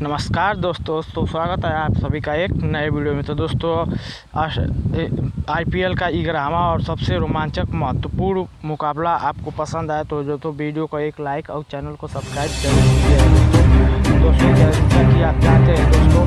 नमस्कार दोस्तों, स्वागत है आप सभी का एक नए वीडियो में। तो दोस्तों, आईपीएल का 11वां और सबसे रोमांचक महत्वपूर्ण मुकाबला आपको पसंद आए तो वीडियो को एक लाइक और चैनल को सब्सक्राइब जरूर कीजिए। दोस्तों जैसा कि आप जानते हैं दोस्तों,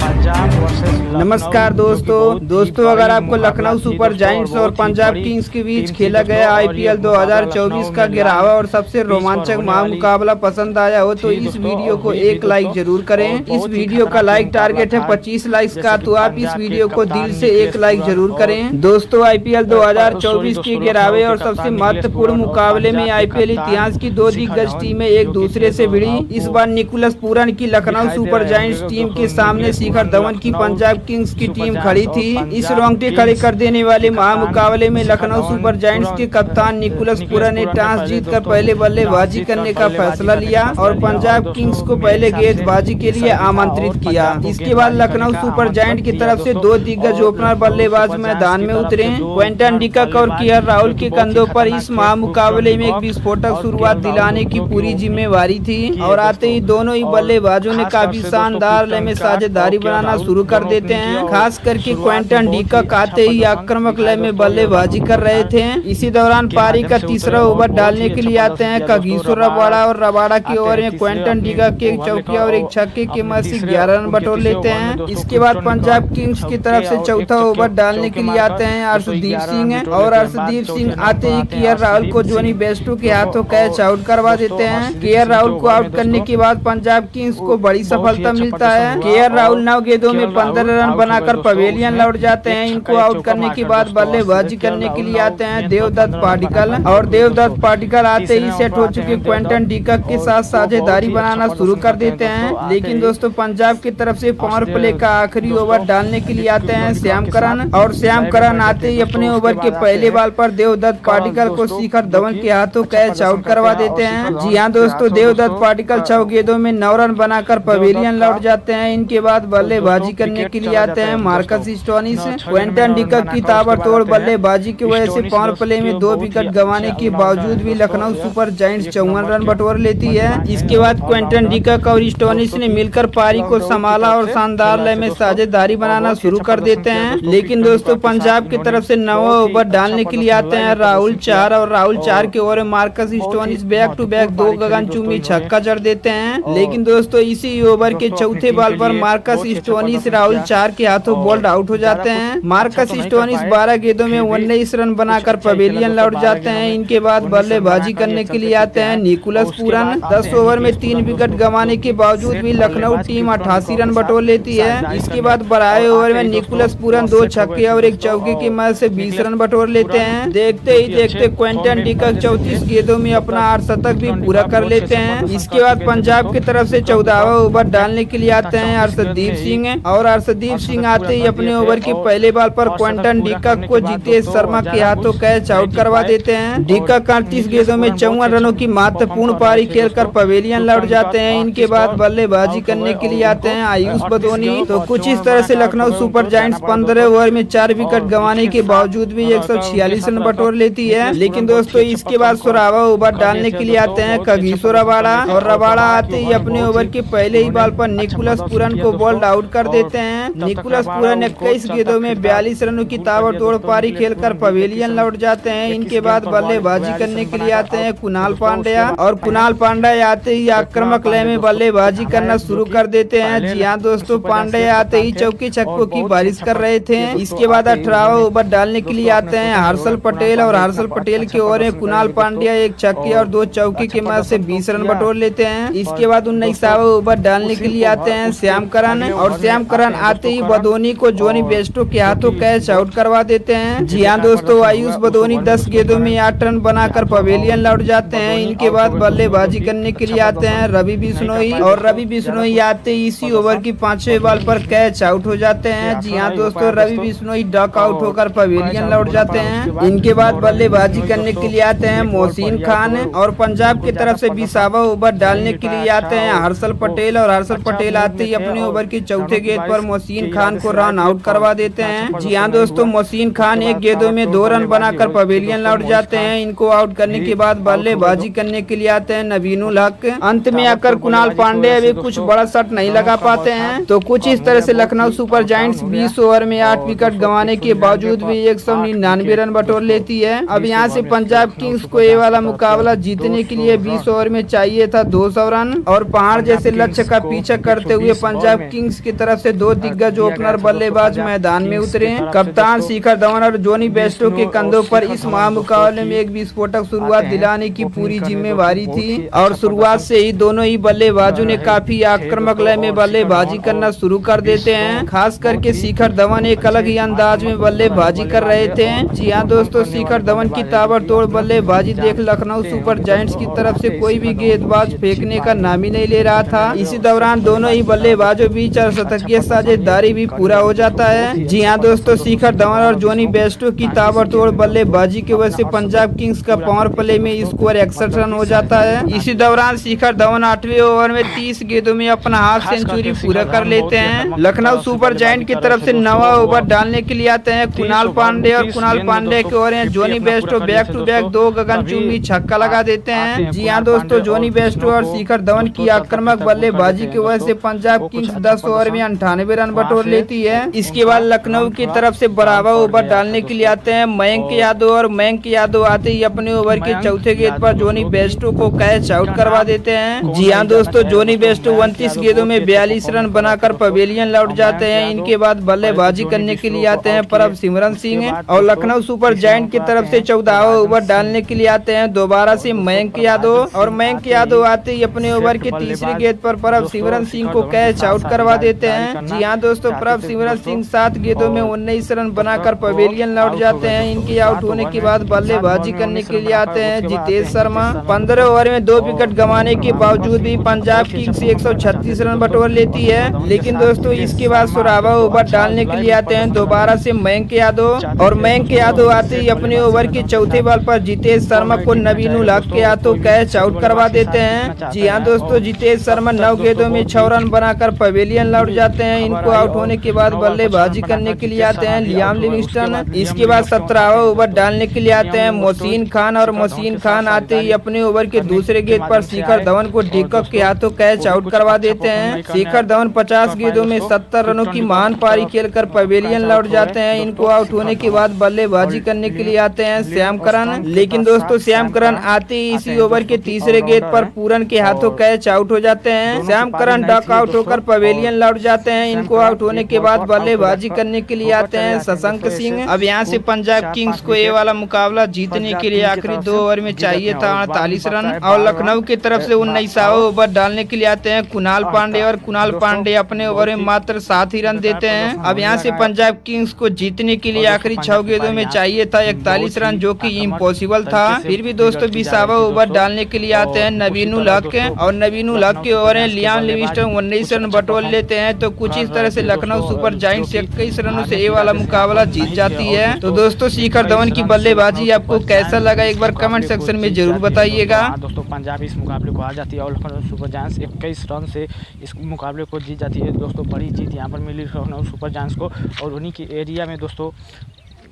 पंजाब वर्सेस नमस्कार दोस्तों, अगर आपको लखनऊ सुपर जायंट्स और पंजाब किंग्स के बीच खेला गया आईपीएल 2024 का 11वां और सबसे रोमांचक महामुकाबला पसंद आया हो तो इस वीडियो को एक लाइक जरूर करें। इस वीडियो का लाइक टारगेट है 25 लाइक्स का, तो आप इस वीडियो को दिल से एक लाइक जरूर करें। दोस्तों, आईपीएल 2024 के 11वें और सबसे महत्वपूर्ण मुकाबले में आईपीएल इतिहास की दो दिग्गज टीमें एक दूसरे से भिड़ी। इस बार निकोलस पूरन की लखनऊ सुपर जायंट्स टीम के सामने शिखर धवन की पंजाब किंग्स की टीम खड़ी थी। इस रोंगटे खड़े कर देने वाले महामुकाबले में लखनऊ सुपर जायंट्स के कप्तान निकोलस पूरन ने टॉस जीतकर पहले बल्लेबाजी करने का फैसला लिया और पंजाब किंग्स को पहले गेंदबाजी के लिए आमंत्रित किया। इसके बाद लखनऊ सुपर जायंट की तरफ से दो दिग्गज ओपनर बल्लेबाज मैदान में उतरे। क्विंटन डिकॉक और केएल राहुल के कंधों पर इस महामुकाबले में एक विस्फोटक शुरुआत दिलाने की पूरी जिम्मेवारी थी और आते ही दोनों ही बल्लेबाजों ने काफी शानदार लय में साझेदारी बनाना शुरू कर देते हैं। खास करके क्विंटन डिकॉक आते ही आक्रामक लय में बल्लेबाजी कर रहे थे। इसी दौरान पारी का तीसरा ओवर डालने के लिए आते हैं कागिसो रबाडा और रबाडा के ओवर में क्विंटन डिकॉक के एक चौकिया और एक छक्के के मदद से 11 रन बटोर लेते हैं। इसके बाद पंजाब किंग्स की तरफ से चौथा ओवर डालने के लिए आते हैं अर्शदीप सिंह और अर्शदीप सिंह आते ही केएल राहुल को जोनी बेस्टो के हाथों कैच आउट करवा देते हैं। केएल राहुल को आउट करने के बाद पंजाब किंग्स को बड़ी सफलता मिलता है। केएल राहुल 9 गेंदों में 15 रन बनाकर पवेलियन लौट जाते हैं। इनको आउट करने के बाद बल्लेबाजी करने के लिए आते हैं देवदत्त पाडिक्कल और देवदत्त पाडिक्कल आते ही सेट हो चुके क्विंटन डिकॉक के साथ साझेदारी बनाना शुरू कर देते हैं। लेकिन दोस्तों, पंजाब की तरफ से पावर प्ले का आखिरी ओवर डालने के लिए आते हैं श्याम करन और श्याम करन आते ही अपने ओवर के पहले बॉल पर देवदत्त पाडिक्कल को शिखर धवन के हाथों कैच आउट करवा देते हैं। जी हाँ दोस्तों, देवदत्त पाडिक्कल 6 गेंदों में 9 रन बनाकर पवेलियन लौट जाते हैं। इनके बाद बल्लेबाजी करने के लिए आते हैं मार्कस स्टोइनिस। क्विंटन डिकॉक की ताबड़तोड़ बल्लेबाजी की वजह से पावर प्ले में 2 विकेट गंवाने के बावजूद भी लखनऊ सुपर जायंट्स 54 रन बटोर लेती है। इसके बाद क्विंटन डिकॉक और स्टोइनिस ने मिलकर पारी को संभाला और शानदार लय में साझेदारी बनाना शुरू कर देते हैं। लेकिन दोस्तों, पंजाब की तरफ से 9वां ओवर डालने के लिए आते हैं राहुल 4 और राहुल 4 के ओवर में Marcus Stoinis back to back 2 गगनचुंबी छक्का जड़ देते हैं। लेकिन दोस्तों, इसी ओवर के चौथे बॉल पर मार्कस स्टोइनिस राहुल 4 के हाथों बोल्ड आउट हो जाते हैं। मार्कस स्टोइनिस 12 गेंदों में 19 रन बनाकर पवेलियन लौट जाते हैं। इनके बाद बल्लेबाजी करने के लिए आते हैं निकोलस पूरन। 10 ओवर में 3 विकेट गंवाने के बावजूद भी लखनऊ टीम 88 रन बटोर लेती है। इसके बाद 12वें ओवर में निकोलस पूरन 2 छक्के और एक चौके की मदद से 20 रन बटोर लेते हैं। देखते ही देखते क्विंटन डिकॉक 34 गेंदों में अपना 8 शतक भी पूरा कर लेते हैं। इसके बाद पंजाब की तरफ से 14वां ओवर डालने के लिए आते हैं अर्शदीप सिंह और अर्शदीप सिंह आते ही अपने ओवर के पहले बॉल पर क्विंटन डिकॉक को जितेश शर्मा के हाथों कैच आउट करवा देते हैं। डिकॉक 38 गेंदों में 54 रनों की महत्वपूर्ण पारी खेलकर पवेलियन लौट जाते हैं। इनके बाद बल्लेबाजी करने के लिए आते हैं आयुष बदोनी। तो कुछ इस तरह से लखनऊ सुपर जायंट्स 15 ओवर में 4 विकेट गंवाने के बावजूद भी 146 रन बटोर लेती है। लेकिन दोस्तों, इसके बाद 16वां ओवर डालने के लिए आते हैं कागिसो रबाडा और रबाडा आते ही अपने ओवर के पहले ही बॉल पर निकोलस पूरन को बोल्ड आउट कर देते हैं। निकोलस पूरन 21 गेंदों में 42 रनों की ताबड़तोड़ पारी खेलकर पवेलियन लौट जाते हैं। इनके बाद बल्लेबाजी करने के लिए आते हैं कुणाल पांड्या और कुणाल पांड्या आते ही आक्रामक लय में बल्लेबाजी करना शुरू कर देते हैं। जी हाँ दोस्तों, पांड्या आते ही चौके छक्कों की बारिश कर रहे थे। इसके बाद 18वां ओवर डालने के लिए आते हैं हर्षल पटेल और हर्षल पटेल के ओवर में कुणाल पांड्या एक छक्के और 2 चौके की मदद से 20 रन बटोर लेते हैं। इसके बाद 19वां ओवर डालने के लिए आते हैं श्याम करन और श्याम करन आते ही बदोनी को जोनी बेस्टो के हाथों कैच आउट करवा देते हैं। जी हाँ दोस्तों, आयुष बदोनी 10 गेंदों में 8 रन बनाकर पवेलियन लौट जाते हैं। इनके बाद बल्लेबाजी करने के लिए आते हैं रवि बिश्नोई और रवि बिश्नोई आते ही इसी ओवर की 5वें बॉल पर कैच आउट हो जाते हैं। जी हाँ दोस्तों, रवि बिश्नोई डक आउट होकर पवेलियन लौट जाते हैं। इनके बाद बल्लेबाजी करने के लिए आते हैं मोहसिन खान और पंजाब की तरफ से 20वां ओवर डालने के लिए आते हैं हर्षल पटेल और हर्षल पटेल आते ही अपने ओवर की चौथे गेंद पर मोहसिन मोहसिन खान को रन आउट करवा देते हैं। जी हाँ दोस्तों, मोहसिन खान एक गेंदों में 2 रन बनाकर पवेलियन लौट जाते हैं। इनको आउट करने के बाद बल्लेबाजी करने के लिए आते हैं नवीनुल हक। अंत में आकर कुणाल पांडे अभी कुछ बड़ा शॉट नहीं लगा पाते हैं। तो कुछ इस तरह से लखनऊ सुपर जायंट्स 20 ओवर में 8 विकेट गंवाने के बावजूद भी 199 रन बटोर लेती है। अब यहाँ से पंजाब किंग्स को ये वाला मुकाबला जीतने के लिए 20 ओवर में चाहिए था 200 रन और पहाड़ जैसे लक्ष्य का पीछा करते हुए पंजाब किंग्स की तरफ से 2 दिग्गज ओपनर बल्लेबाज मैदान में उतरे। कप्तान शिखर धवन और जोनी बेस्टो के कंधों पर इस महामुकाबले में एक विस्फोटक शुरुआत दिलाने की पूरी जिम्मेवारी थी और शुरुआत से ही दोनों ही बल्लेबाजों ने काफी आक्रामक लय में बल्लेबाजी करना शुरू कर देते हैं। खास करके शिखर धवन एक अलग ही अंदाज में बल्लेबाजी कर रहे थे। जी हाँ दोस्तों, शिखर धवन की ताबड़तोड़ बल्लेबाजी देख लखनऊ सुपर जायंट्स की तरफ से कोई भी गेंदबाज फेंकने का नाम ही नहीं ले रहा था। इसी दौरान दोनों ही बल्लेबाजों बीच शतकीय साझेदारी भी पूरा हो जाता है। जी हाँ दोस्तों, शिखर धवन और जोनी बेस्टो की ताबड़तोड़ बल्लेबाजी की वजह से पंजाब किंग्स का पावर प्ले में स्कोर 61 रन हो जाता है। इसी दौरान शिखर धवन 8वें ओवर में 30 गेंदों में अपना हाफ सेंचुरी पूरा कर लेते हैं। लखनऊ सुपर जायंट की तरफ से 9वां ओवर डालने के लिए आते हैं कुणाल पांडे और कुणाल पांडे के over Jonny Bairstow back to back 2 गगनचुंबी छक्का लगा देते हैं। जी हाँ दोस्तों, जोनी बेस्टो और शिखर धवन की आक्रामक बल्लेबाजी की वजह से पंजाब किंग्स 10 ओवर में 98 रन बटोर लेती है। इसके बाद लखनऊ की तरफ से 12वां ओवर डालने के लिए आते हैं मयंक यादव और मयंक यादव आते ही अपने ओवर के चौथे गेंद पर जोनी बेस्टो को कैच आउट करवा देते हैं। जी हाँ दोस्तों, जोनी बेस्टो 29 गेंदों में 42 रन बनाकर पवेलियन लौट जाते हैं। इनके बाद बल्लेबाजी करने के लिए आते हैं परब सिमरन सिंह और लखनऊ सुपर जायंट की तरफ से 14वां ओवर डालने के लिए आते हैं दोबारा से मयंक यादव और मयंक यादव आते ही अपने ओवर के तीसरी गेंद पर परब सिमरन सिंह को कैच आउट करवा देते हैं। जी हाँ दोस्तों, परब सिमरन सिंह 7 गेंदों में 19 रन बनाकर पवेलियन लौट जाते हैं। इनके आउट होने के बाद बल्लेबाजी करने के लिए आते हैं जितेश शर्मा। 15 ओवर में 2 विकेट गंवाने के बावजूद भी पंजाब किंग्स 136 रन बटोर लेती है। लेकिन दोस्तों इसके बाद 16वां ओवर डालने के लिए आते हैं दोबारा से मयंक यादव और मयंक यादव आते ही अपने ओवर के चौथे बॉल पर जितेश शर्मा को नवीनुल हक के हाथों कैच आउट करवा देते हैं। जी हाँ दोस्तों, जितेश शर्मा 9 गेंदों में 6 रन बनाकर पवेलियन लौट जाते हैं। इनको आउट होने के बाद बल्लेबाजी करने के लिए आते हैं लियाम लिविंगस्टन। इसके बाद 17वां ओवर डालने के लिए आते हैं मोहसिन खान और मोहसिन खान आते ही अपने ओवर के दूसरे गेंद पर शिखर धवन को डिकॉक के हाथों कैच आउट करवा देते हैं। शिखर धवन 50 गेंदों में 70 रनों की महान पारी खेलकर पवेलियन लौट जाते हैं। इनको आउट होने के बाद बल्लेबाजी करने के लिए आते हैं श्याम करन। लेकिन दोस्तों श्याम करन आते ही इसी ओवर के तीसरे गेंद पर पूरन के हाथों कैच आउट हो जाते हैं। श्याम करन डक आउट होकर पवेलियन लौट जाते हैं। इनको आउट होने के बाद बल्लेबाजी करने के लिए आते हैं शशांक सिंह। अब यहाँ से पंजाब किंग्स को ये वाला मुकाबला जीतने के लिए आखिरी 2 ओवर में चाहिए था 48 रन और लखनऊ की तरफ से 19वां ओवर डालने के लिए आते हैं कुणाल पांडे और कुणाल पांडे अपने ओवर में मात्र 7 ही रन देते हैं। अब यहाँ से पंजाब किंग्स को जीतने के लिए आखिरी 6 गेंदों में चाहिए था 41 रन, जो कि इम्पॉसिबल था। फिर भी दोस्तों 20वां ओवर डालने के लिए आते हैं नवीनुल हक और नवीनुल हक के ओवर में लियाम लिविंगस्टन 19 रन बटोर लेते हैं। तो कुछ इस तरह से लखनऊ सुपर जायंट्स 21 रनों से ये वाला मुकाबला जीत जाती है। तो दोस्तों शिखर धवन की बल्लेबाजी आपको कैसा लगा एक बार कमेंट सेक्शन में जरूर बताइएगा। दोस्तों पंजाब इस मुकाबले को आ जाती है और लखनऊ सुपर जायंट्स 21 रन से इस मुकाबले को जीत जाती है। दोस्तों बड़ी जीत यहाँ पर मिली लखनऊ सुपर जायंट्स को और उन्हीं की एरिया में दोस्तों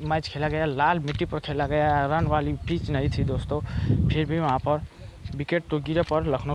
मैच खेला गया, लाल मिट्टी पर खेला गया, रन वाली पिच नहीं थी दोस्तों। फिर भी वहाँ पर विकेट तो गिरे पर लखनऊ